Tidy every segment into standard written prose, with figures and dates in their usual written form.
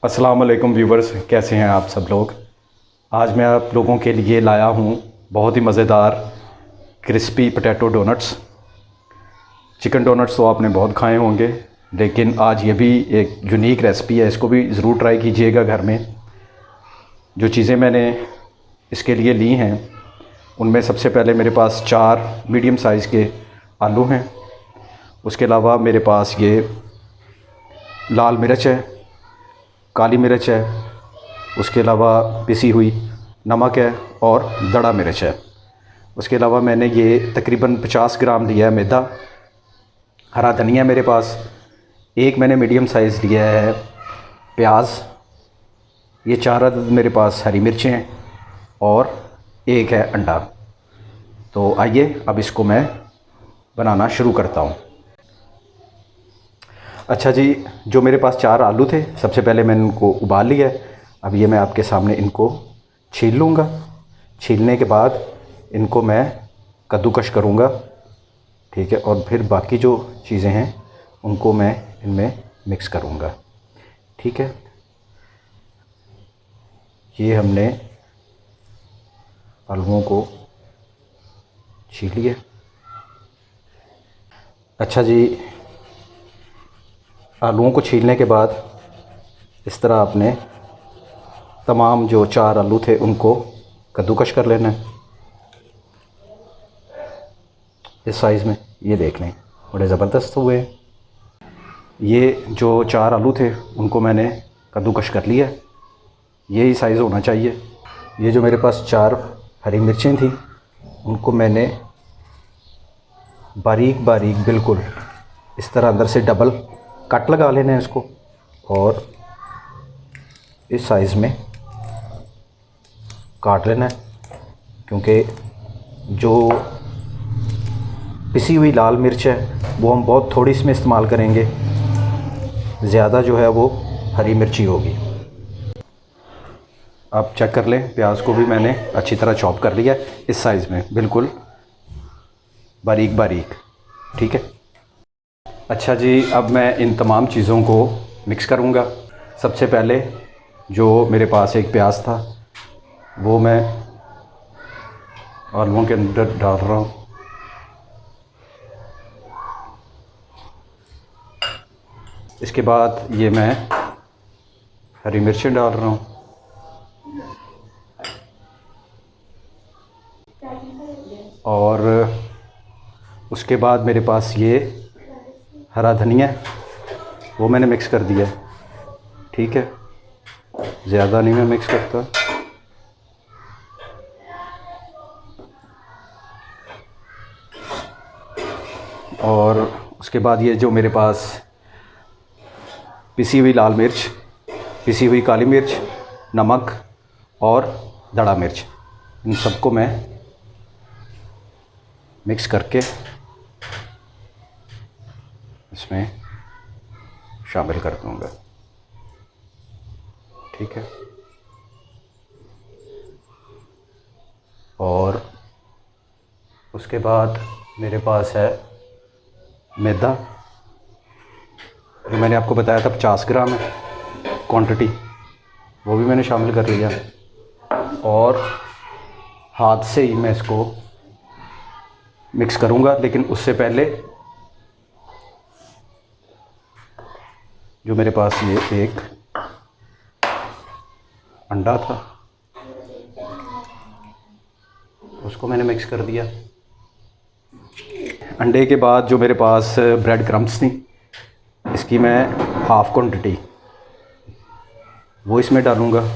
अस्सलाम वालेकुम व्यूवर्स, कैसे हैं आप सब लोग। आज मैं आप लोगों के लिए लाया हूँ बहुत ही मज़ेदार crispy potato donuts. Chicken donuts तो आपने बहुत खाए होंगे, लेकिन आज ये भी एक यूनिक रेसिपी है। इसको भी ज़रूर ट्राई कीजिएगा घर में। जो चीज़ें मैंने इसके लिए ली हैं उनमें सबसे पहले मेरे पास 4 मीडियम साइज़ के आलू हैं। उसके अलावा मेरे पास ये लाल मिर्च है, काली मिर्च है, उसके अलावा पिसी हुई नमक है और दड़ा मिर्च है। उसके अलावा मैंने ये तकरीबन 50 ग्राम लिया है मैदा। हरा धनिया मेरे पास, एक मैंने मीडियम साइज़ लिया है प्याज, ये 4 अदद मेरे पास हरी मिर्चें हैं और एक है अंडा। तो आइए अब इसको मैं बनाना शुरू करता हूँ। अच्छा जी, जो मेरे पास 4 आलू थे, सबसे पहले मैंने इनको उबाल लिया है। अब ये मैं आपके सामने इनको छील लूँगा। छीलने के बाद इनको मैं कद्दूकश करूँगा, ठीक है, और फिर बाकी जो चीज़ें हैं उनको मैं इनमें मिक्स करूँगा, ठीक है। ये हमने आलूओं को छील लिया। अच्छा जी, आलूओं को छीलने के बाद इस तरह आपने तमाम जो 4 आलू थे उनको कद्दूकश कर लेना है इस साइज़ में। ये देख लें, बड़े ज़बरदस्त हुए। ये जो 4 आलू थे उनको मैंने कद्दूकश कर लिया। यही साइज़ होना चाहिए। ये जो मेरे पास 4 हरी मिर्चें थी उनको मैंने बारीक बारीक बिल्कुल इस तरह अंदर से डबल कट लगा लेना है इसको, और इस साइज़ में काट लेना है। क्योंकि जो पिसी हुई लाल मिर्च है वो हम बहुत थोड़ी इसमें इस्तेमाल करेंगे, ज़्यादा जो है वो हरी मिर्ची होगी। आप चेक कर लें, प्याज को भी मैंने अच्छी तरह चॉप कर लिया है इस साइज़ में, बिल्कुल बारीक बारीक, ठीक है। अच्छा जी, अब मैं इन तमाम चीज़ों को मिक्स करूँगा। सबसे पहले जो मेरे पास एक प्याज था वो मैं आलूओं के अंदर डाल रहा हूँ। इसके बाद ये मैं हरी मिर्चें डाल रहा हूँ। और उसके बाद मेरे पास ये हरा धनिया वो मैंने मिक्स कर दिया, ठीक है। ज़्यादा नहीं मैं मिक्स करता। और उसके बाद ये जो मेरे पास पिसी हुई लाल मिर्च, पिसी हुई काली मिर्च, नमक और दड़ा मिर्च, इन सबको मैं मिक्स करके इसमें शामिल कर दूँगा, ठीक है। और उसके बाद मेरे पास है मैदा, जो मैंने आपको बताया था 50 ग्राम है क्वांटिटी, वो भी मैंने शामिल कर लिया। और हाथ से ही मैं इसको मिक्स करूँगा, लेकिन उससे पहले जो मेरे पास ये एक अंडा था उसको मैंने मिक्स कर दिया। अंडे के बाद जो मेरे पास ब्रेड क्रम्स थी, इसकी मैं हाफ़ क्वांटिटी वो इसमें डालूँगा,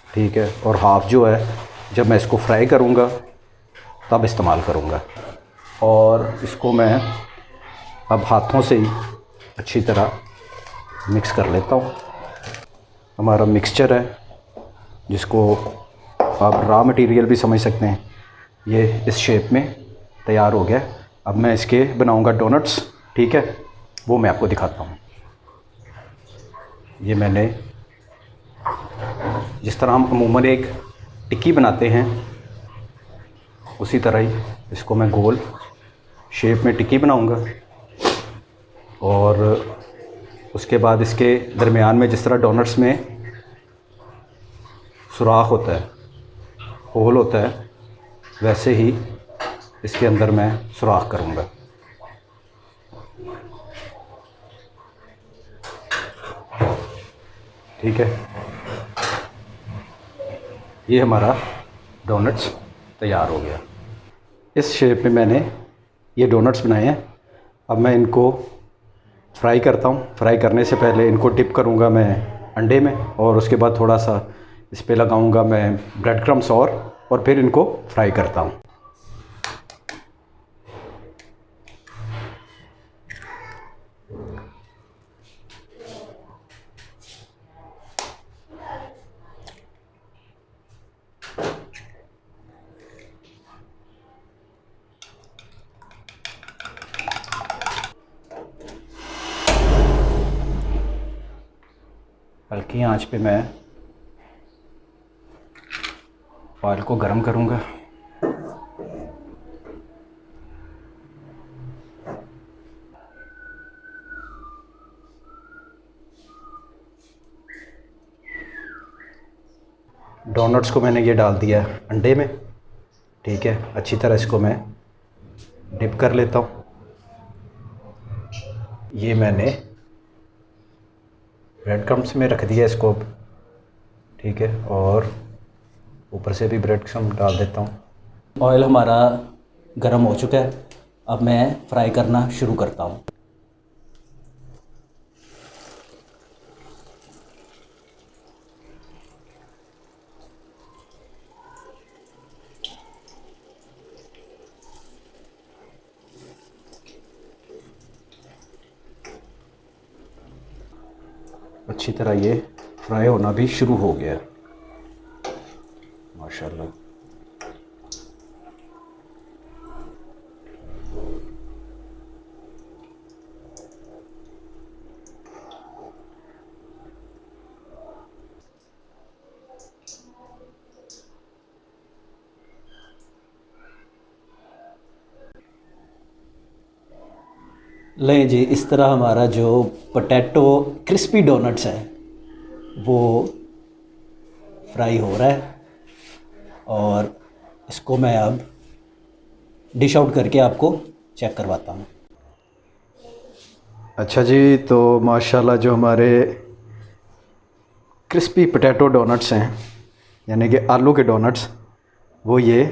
ठीक है। और हाफ़ जो है जब मैं इसको फ्राई करूँगा तब इस्तेमाल करूँगा। और इसको मैं अब हाथों से ही अच्छी तरह मिक्स कर लेता हूँ। हमारा मिक्सचर है, जिसको आप रॉ मटेरियल भी समझ सकते हैं, ये इस शेप में तैयार हो गया। अब मैं इसके बनाऊँगा डोनट्स, ठीक है, वो मैं आपको दिखाता हूँ। ये मैंने जिस तरह हम अमूमन एक टिक्की बनाते हैं उसी तरह ही इसको मैं गोल शेप में टिक्की बनाऊँगा। और उसके बाद इसके दरमियान में जिस तरह डोनट्स में सुराख होता है, होल होता है, वैसे ही इसके अंदर मैं सुराख करूँगा। ठीक है, ये हमारा डोनट्स तैयार हो गया। इस शेप में मैंने ये डोनट्स बनाए हैं। अब मैं इनको फ्राई करता हूँ। फ्राई करने से पहले इनको डिप करूँगा मैं अंडे में, और उसके बाद थोड़ा सा इस पे लगाऊँगा मैं ब्रेड क्रम्स, और फिर इनको फ्राई करता हूँ। हल्की आंच पे मैं ऑयल को गरम करूँगा। डोनट्स को मैंने ये डाल दिया अंडे में। ठीक है, अच्छी तरह इसको मैं डिप कर लेता हूँ। ये मैंने ब्रेड क्रम्स में रख दिया इसको। ठीक है, और ऊपर से भी ब्रेड क्रम्स डाल देता हूँ। ऑयल हमारा गर्म हो चुका है। अब मैं फ्राई करना शुरू करता हूँ। अच्छी तरह ये फ्राई होना भी शुरू हो गया माशाल्लाह। लें जी, इस तरह हमारा जो पोटैटो क्रिस्पी डोनट्स है वो फ्राई हो रहा है, और इसको मैं अब डिश आउट करके आपको चेक करवाता हूँ। अच्छा जी, तो माशाल्लाह जो हमारे क्रिस्पी पोटैटो डोनट्स हैं, यानी कि आलू के डोनट्स, वो ये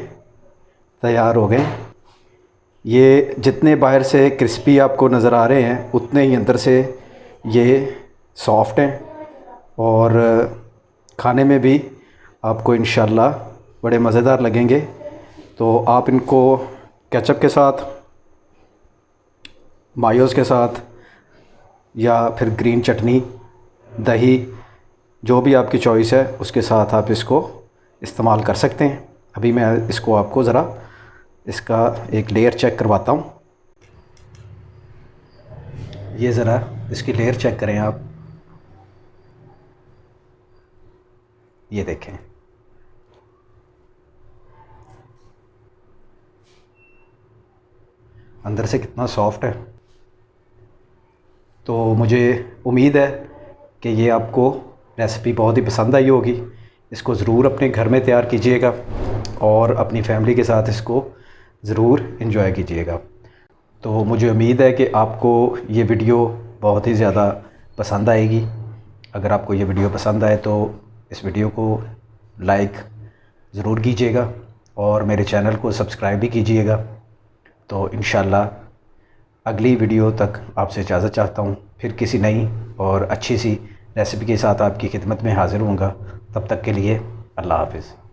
तैयार हो गए। ये जितने बाहर से क्रिस्पी आपको नज़र आ रहे हैं, उतने ही अंदर से ये सॉफ्ट हैं, और खाने में भी आपको इंशाल्लाह बड़े मज़ेदार लगेंगे। तो आप इनको केचप के साथ, मायोज़ के साथ, या फिर ग्रीन चटनी, दही, जो भी आपकी चॉइस है उसके साथ आप इसको इस्तेमाल कर सकते हैं। अभी मैं इसको आपको ज़रा इसका एक लेयर चेक करवाता हूँ। ये ज़रा इसकी लेयर चेक करें आप। ये देखें, अंदर से कितना सॉफ्ट है। तो मुझे उम्मीद है कि ये आपको रेसिपी बहुत ही पसंद आई होगी। इसको ज़रूर अपने घर में तैयार कीजिएगा, और अपनी फैमिली के साथ इसको ज़रूर एंजॉय कीजिएगा। तो मुझे उम्मीद है कि आपको ये वीडियो बहुत ही ज़्यादा पसंद आएगी। अगर आपको ये वीडियो पसंद आए तो इस वीडियो को लाइक ज़रूर कीजिएगा, और मेरे चैनल को सब्सक्राइब भी कीजिएगा। तो इंशाल्लाह अगली वीडियो तक आपसे इजाज़त चाहता हूँ। फिर किसी नई और अच्छी सी रेसिपी के साथ आपकी खिदमत में हाज़िर होऊंगा। तब तक के लिए अल्लाह हाफ़िज़।